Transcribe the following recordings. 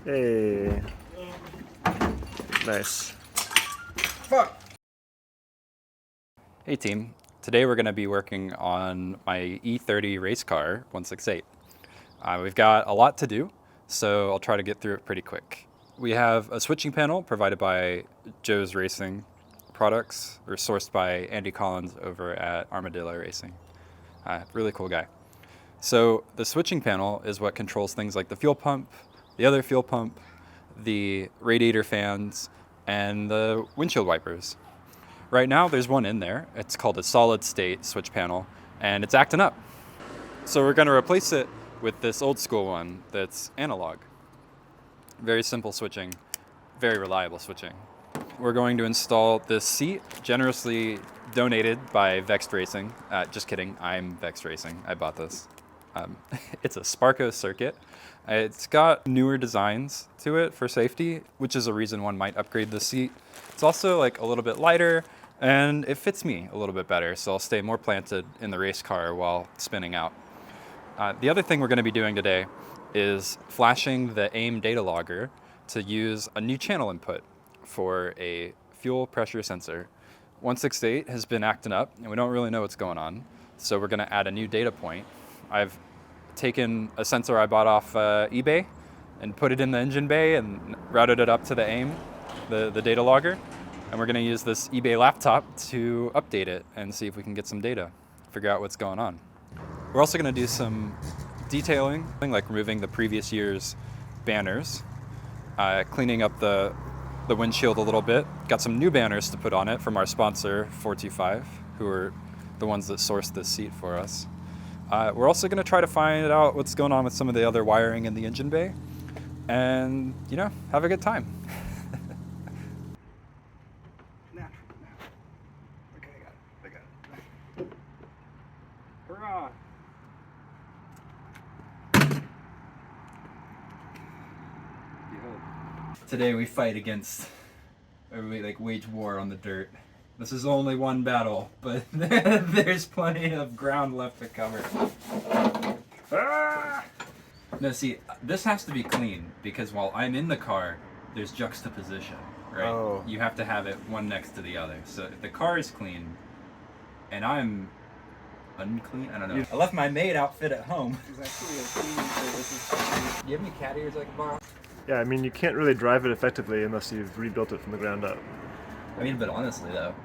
Hey. Nice. Fuck! Hey team, today we're going to be working on my E30 race car 168. We've got a lot to do, so I'll try to get through it pretty quick. We have a switching panel provided by Joe's Racing Products, or sourced by Andy Collins over at Armadillo Racing. Really cool guy. So the switching panel is what controls things like the fuel pump, the other fuel pump, the radiator fans, and the windshield wipers. Right now there's one in there. It's called a solid state switch panel, and it's acting up. So we're going to replace it with this old school one that's analog. Very simple switching, very reliable switching. We're going to install this seat, generously donated by Vexed Racing. Just kidding, I'm Vexed Racing. I bought this. It's a Sparco circuit. It's got newer designs to it for safety, which is a reason one might upgrade the seat. It's also like a little bit lighter, and it fits me a little bit better, so I'll stay more planted in the race car while spinning out. The other thing we're going to be doing today is flashing the AIM data logger to use a new channel input for a fuel pressure sensor. 168 has been acting up, and we don't really know what's going on, so we're going to add a new data point. I've taken a sensor I bought off eBay and put it in the engine bay and routed it up to the AIM, the data logger. And we're going to use this eBay laptop to update it and see if we can get some data, figure out what's going on. We're also going to do some detailing, like removing the previous year's banners, cleaning up the windshield a little bit. Got some new banners to put on it from our sponsor, 425, who are the ones that sourced this seat for us. We're also going to try to find out what's going on with some of the other wiring in the engine bay and, have a good time. Okay, I got it. Hurrah! Today we fight against, or we wage war on the dirt. This is only one battle, but there's plenty of ground left to cover. Ah! No, see, this has to be clean because while I'm in the car, there's juxtaposition, right? Oh. You have to have it one next to the other. So if the car is clean and I'm unclean, I don't know. I left my maid outfit at home. There's actually a cleaning service. Do you have any cat ears I can borrow? Yeah, I mean, you can't really drive it effectively unless you've rebuilt it from the ground up. I mean, but honestly though,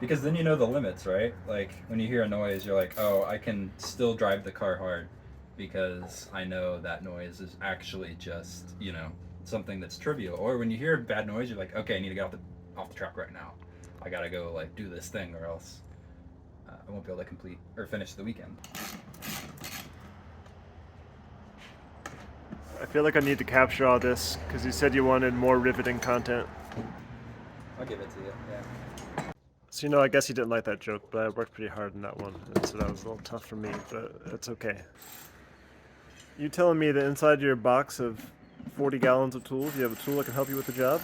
because then you know the limits, right? Like when you hear a noise, you're like, oh, I can still drive the car hard because I know that noise is actually just, something that's trivial. Or when you hear a bad noise, you're like, okay, I need to get off the track right now. I gotta go do this thing or else I won't be able to complete or finish the weekend. I feel like I need to capture all this because you said you wanted more riveting content. I'll give it to you, yeah. So, I guess you didn't like that joke, but I worked pretty hard on that one, and so that was a little tough for me, but it's okay. You telling me that inside your box of 40 gallons of tools, you have a tool that can help you with the job?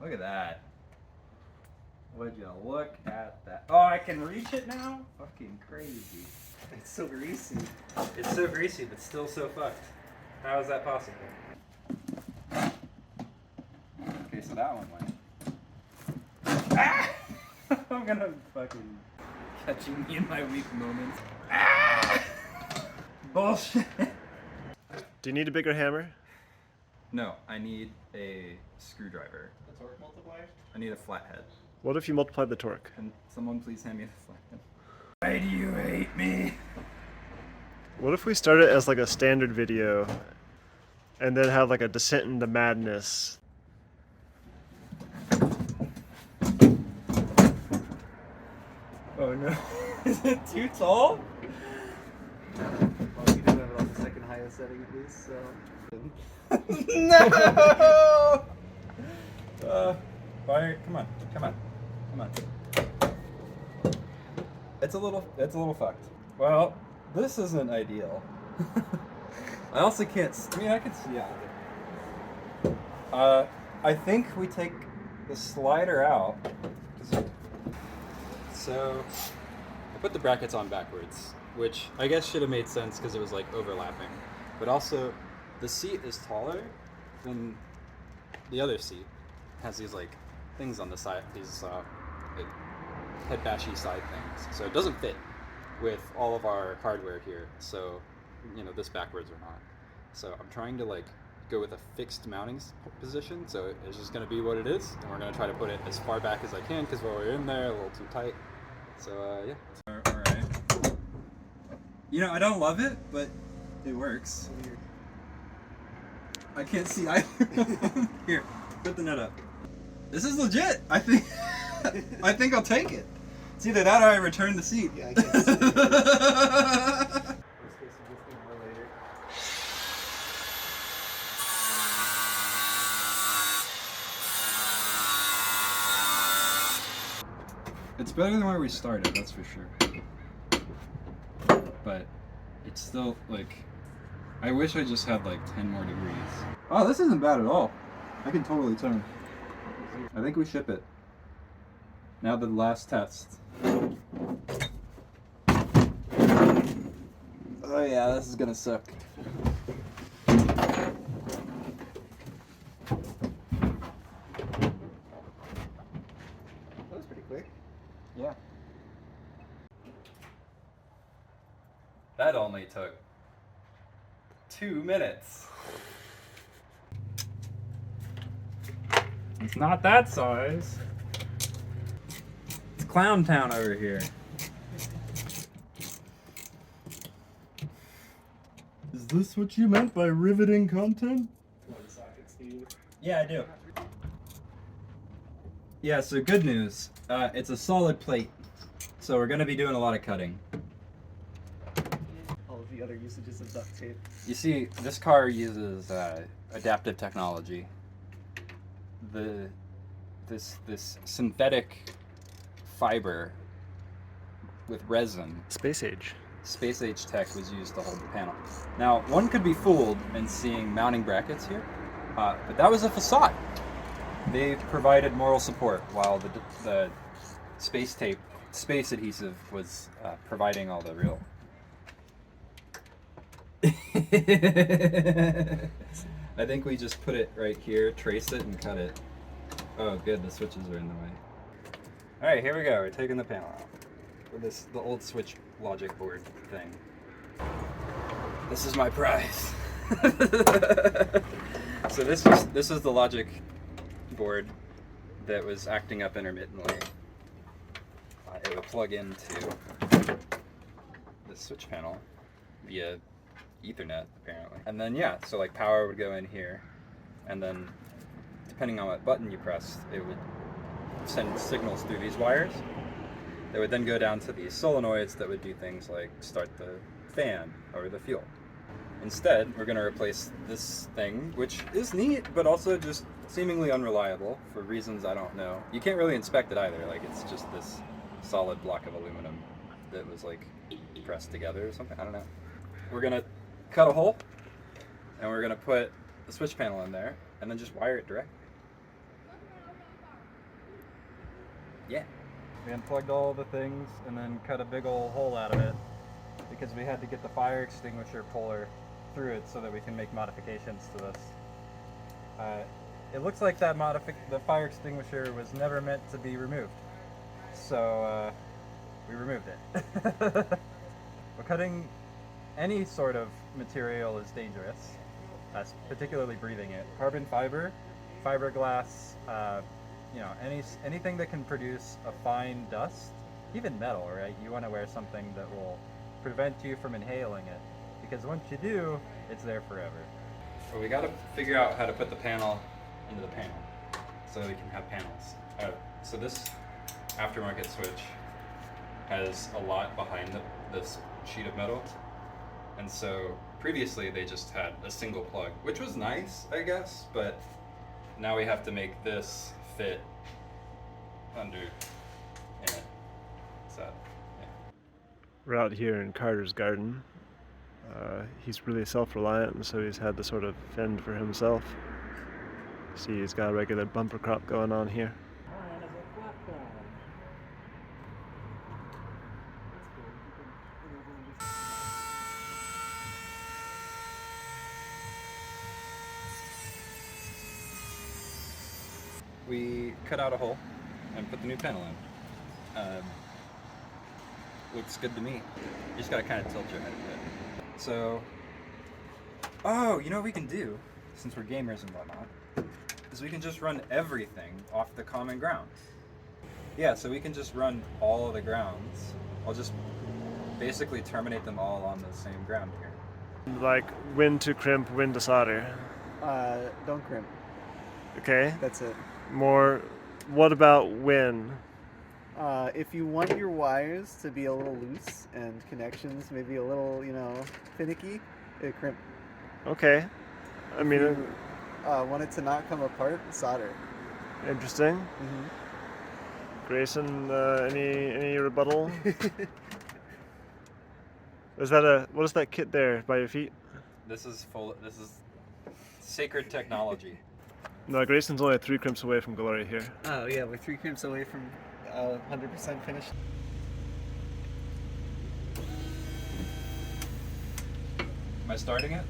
Look at that. Would you look at that? Oh, I can reach it now? Fucking crazy. It's so greasy. It's so greasy, but still so fucked. How is that possible? Okay, so that one went. Ah! I'm gonna fucking catching me in my weak moments. Ah! Bullshit. Do you need a bigger hammer? No, I need a screwdriver. The torque multiplier? I need a flathead. What if you multiply the torque? Can someone please hand me the flathead? Why do you hate me? What if we start it as a standard video and then have a descent into madness? Oh no. Is it too tall? Well, you do have it on the second highest setting at least, so. No! Fire, come on. It's a little fucked. Well, this isn't ideal. I also can't, I can see out of it. I think we take the slider out. So, I put the brackets on backwards. which I guess should have made sense because it was like overlapping. But also, the seat is taller than the other seat. It has these like things on the side, these like head bashy side things. So it doesn't fit with all of our hardware here. So, you know, this backwards or not. So I'm trying to like go with a fixed mounting position. So it's just going to be what it is. And we're going to try to put it as far back as I can because while we're in there, a little too tight. So yeah. All right. You know, I don't love it, but it works. I can't see either. Here, put the net up. This is legit. I think I think I'll take it. It's either that or I return the seat. Yeah, I can't see it. Worst case, you just need more later. It's better than where we started, that's for sure. But it's still like, I wish I just had like 10 more degrees. Oh, this isn't bad at all. I can totally turn. I think we ship it. Now the last test. Oh yeah, this is gonna suck. That was pretty quick. Yeah. That only took 2 minutes. It's not that size. It's Clown Town over here. Is this what you meant by riveting content? Yeah, I do. Yeah, so good news. It's a solid plate. So we're gonna be doing a lot of cutting. All of the other usages of duct tape. You see, this car uses adaptive technology. This synthetic fiber with resin, Space age. space age tech was used to hold the panel. Now, one could be fooled in seeing mounting brackets here, but that was a facade. They provided moral support while the space adhesive was providing all the real. I think we just put it right here, trace it, and cut it. Oh, good, the switches are in the way. All right, here we go. We're taking the panel out with the old switch logic board thing. This is my prize. So this is the logic board that was acting up intermittently. It would plug into the switch panel via Ethernet, apparently. And then, yeah, so like power would go in here, and then depending on what button you pressed, it would send signals through these wires. They would then go down to these solenoids that would do things like start the fan or the fuel. Instead, we're going to replace this thing, which is neat, but also just seemingly unreliable for reasons I don't know. You can't really inspect it either, like it's just this solid block of aluminum that was like pressed together or something, I don't know. We're going to cut a hole, and we're going to put the switch panel in there, and then just wire it directly. Yeah. We unplugged all the things and then cut a big old hole out of it because we had to get the fire extinguisher puller through it so that we can make modifications to this. It looks like that the fire extinguisher was never meant to be removed, so we removed it. But cutting any sort of material is dangerous, particularly breathing it. Carbon fiber, fiberglass, you know, anything that can produce a fine dust, even metal, right? You want to wear something that will prevent you from inhaling it, because once you do, it's there forever. So we got to figure out how to put the panel into the panel so we can have panels. So this aftermarket switch has a lot behind this sheet of metal, and so previously they just had a single plug, which was nice, I guess, but now we have to make this fit under in it. So, yeah. We're out here in Carter's garden. He's really self-reliant, and so he's had to sort of fend for himself. See, he's got a regular bumper crop going on here. we cut out a hole and put the new panel in. Looks good to me. You just gotta kind of tilt your head a bit. So, oh, you know what we can do, since we're gamers and whatnot, is we can just run everything off the common ground. Yeah, so we can just run all of the grounds. I'll just basically terminate them all on the same ground here. Like when to crimp, when to solder. Don't crimp. Okay. That's it. More. What about when? If you want your wires to be a little loose and connections maybe a little, finicky, crimp. Okay. I mean, If you want it to not come apart, solder. interesting. Mm-hmm. Grayson, any rebuttal? What is that kit there by your feet? This is sacred technology. No, Grayson's only 3 crimps away from glory here. Oh yeah, we're 3 crimps away from 100% finished. Am I starting it?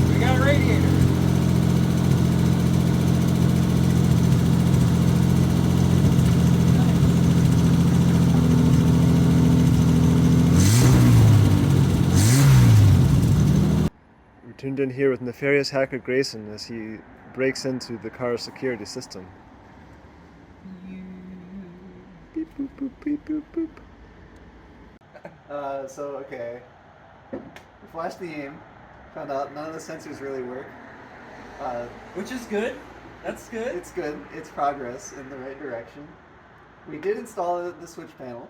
We got a radiator. We're tuned in here with nefarious hacker Grayson as he breaks into the car's security system. Beep boop boop beep boop boop. Okay. We flashed the aim, found out none of the sensors really work. Which is good. That's good. It's good. It's progress in the right direction. We did install the switch panel,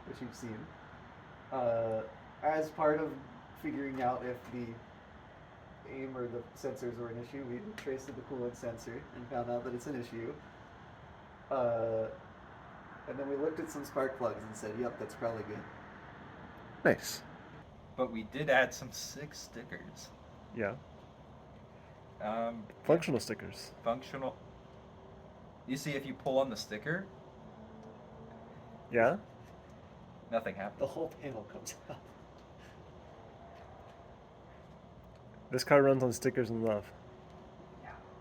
which you've seen. As part of figuring out if the aim or the sensors were an issue, we traced the coolant sensor and found out that it's an issue. And then we looked at some spark plugs and said, yep, that's probably good. Nice. But we did add some sick stickers. Yeah. Functional stickers. Functional. You see, if you pull on the sticker, Yeah? nothing happens. The whole panel comes out. This car runs on stickers and love.